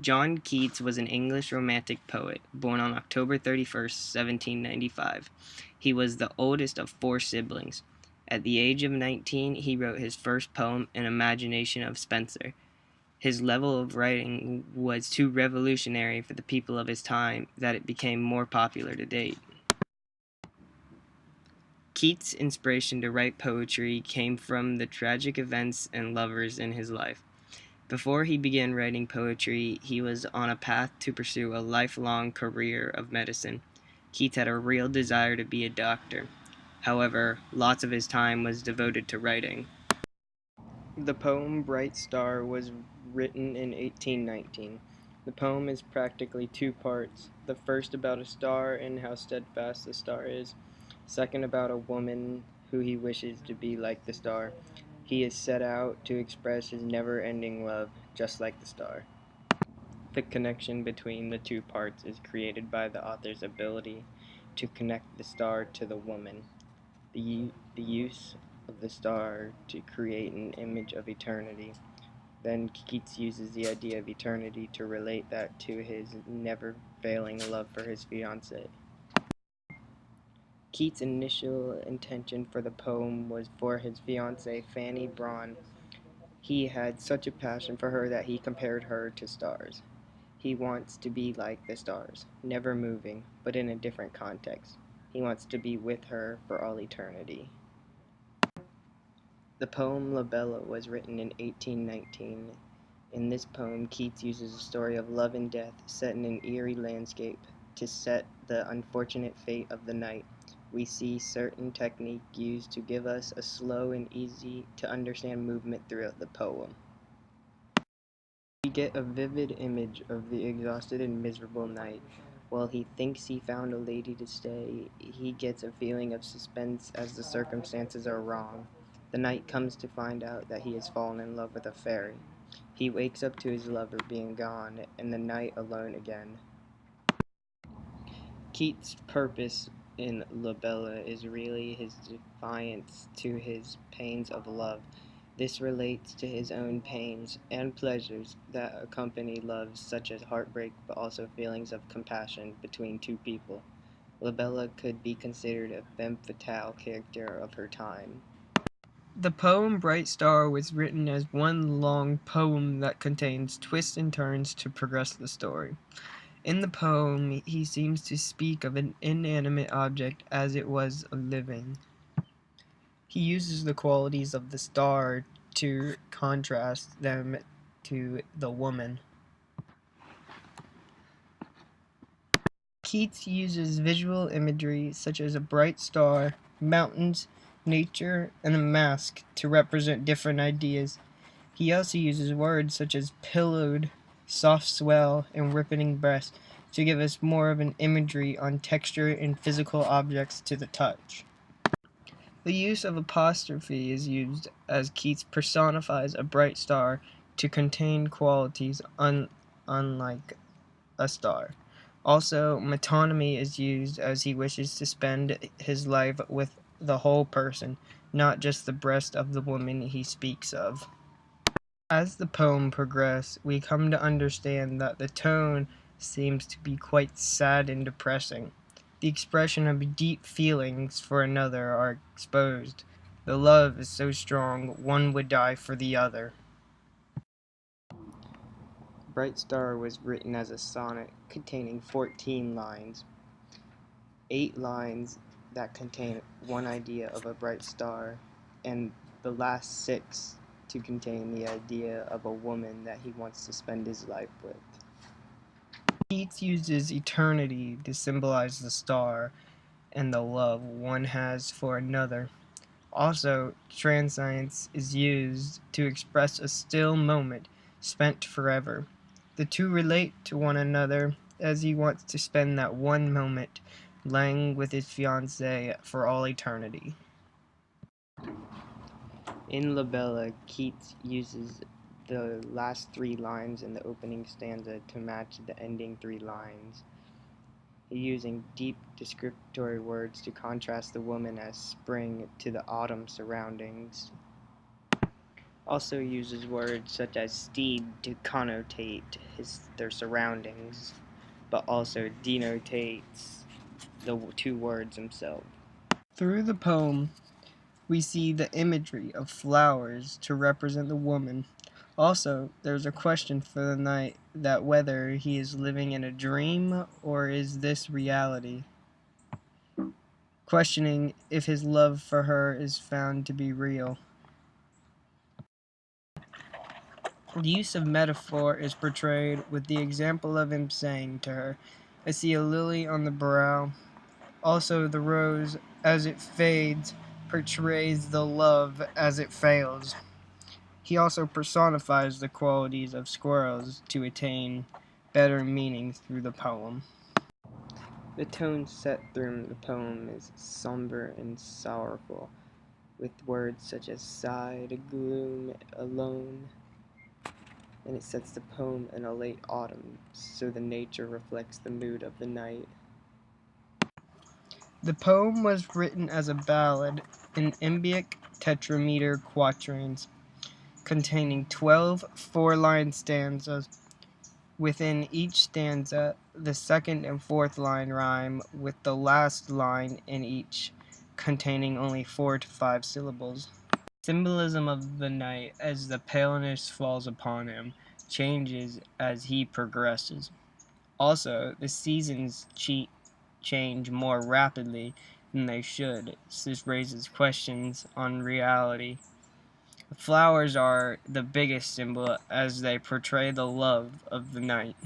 John Keats was an English Romantic poet, born on October 31st, 1795. He was the oldest of four siblings. At the age of 19, he wrote his first poem, An Imagination of Spenser. His level of writing was too revolutionary for the people of his time that it became more popular to date. Keats' inspiration to write poetry came from the tragic events and lovers in his life. Before he began writing poetry, he was on a path to pursue a lifelong career of medicine. Keats had a real desire to be a doctor. However, lots of his time was devoted to writing. The poem Bright Star was written in 1819. The poem is practically two parts. The first about a star and how steadfast the star is. Second about a woman who he wishes to be like the star. He is set out to express his never-ending love, just like the star. The connection between the two parts is created by the author's ability to connect the star to the woman. The use of the star to create an image of eternity. Then Keats uses the idea of eternity to relate that to his never-failing love for his fiancée. Keats' initial intention for the poem was for his fiancée, Fanny Brawne. He had such a passion for her that he compared her to stars. He wants to be like the stars, never moving, but in a different context. He wants to be with her for all eternity. The poem La Bella was written in 1819. In this poem, Keats uses a story of love and death set in an eerie landscape to set the unfortunate fate of the knight. We see certain technique used to give us a slow and easy to understand movement throughout the poem. We get a vivid image of the exhausted and miserable knight. While he thinks he found a lady to stay, he gets a feeling of suspense as the circumstances are wrong. The knight comes to find out that he has fallen in love with a fairy. He wakes up to his lover being gone, and the knight alone again. Keats' purpose in La Bella is really his defiance to his pains of love. This relates to his own pains and pleasures that accompany love, such as heartbreak, but also feelings of compassion between two people. La Bella could be considered a femme fatale character of her time. The poem Bright Star was written as one long poem that contains twists and turns to progress the story. In the poem, he seems to speak of an inanimate object as it was living. He uses the qualities of the star to contrast them to the woman. Keats uses visual imagery such as a bright star, mountains, nature, and a mask to represent different ideas. He also uses words such as pillowed, soft swell, and ripening breast to give us more of an imagery on texture and physical objects to the touch. The use of apostrophe is used as Keats personifies a bright star to contain qualities unlike a star. Also, metonymy is used as he wishes to spend his life with the whole person, not just the breast of the woman he speaks of. As the poem progresses, we come to understand that the tone seems to be quite sad and depressing. The expression of deep feelings for another are exposed. The love is so strong, one would die for the other. Bright Star was written as a sonnet containing 14 lines. 8 lines that contain one idea of a bright star, and the last 6 to contain the idea of a woman that he wants to spend his life with. Keats uses eternity to symbolize the star and the love one has for another. Also, transience is used to express a still moment spent forever. The two relate to one another as he wants to spend that one moment lying with his fiancée for all eternity. In La Bella, Keats uses the last 3 lines in the opening stanza to match the ending 3 lines, using deep descriptory words to contrast the woman as spring to the autumn surroundings. Also uses words such as steed to connotate their surroundings, but also denotates the two words themselves. Through the poem, we see the imagery of flowers to represent the woman. Also, there's a question for the knight that whether he is living in a dream or is this reality, questioning if his love for her is found to be real. The use of metaphor is portrayed with the example of him saying to her, "I see a lily on the brow." Also, the rose, as it fades, portrays the love as it fails. He also personifies the qualities of squirrels to attain better meaning through the poem. The tone set through the poem is somber and sorrowful, with words such as sigh, gloom, alone, and it sets the poem in a late autumn, so the nature reflects the mood of the night. The poem was written as a ballad in iambic tetrameter quatrains, containing 12 four-line stanzas. Within each stanza, the second and fourth line rhyme with the last line in each, containing only 4 to 5 syllables. Symbolism of the night as the paleness falls upon him changes as he progresses. Also, the seasons change more rapidly than they should. This raises questions on reality. Flowers are the biggest symbol as they portray the love of the night.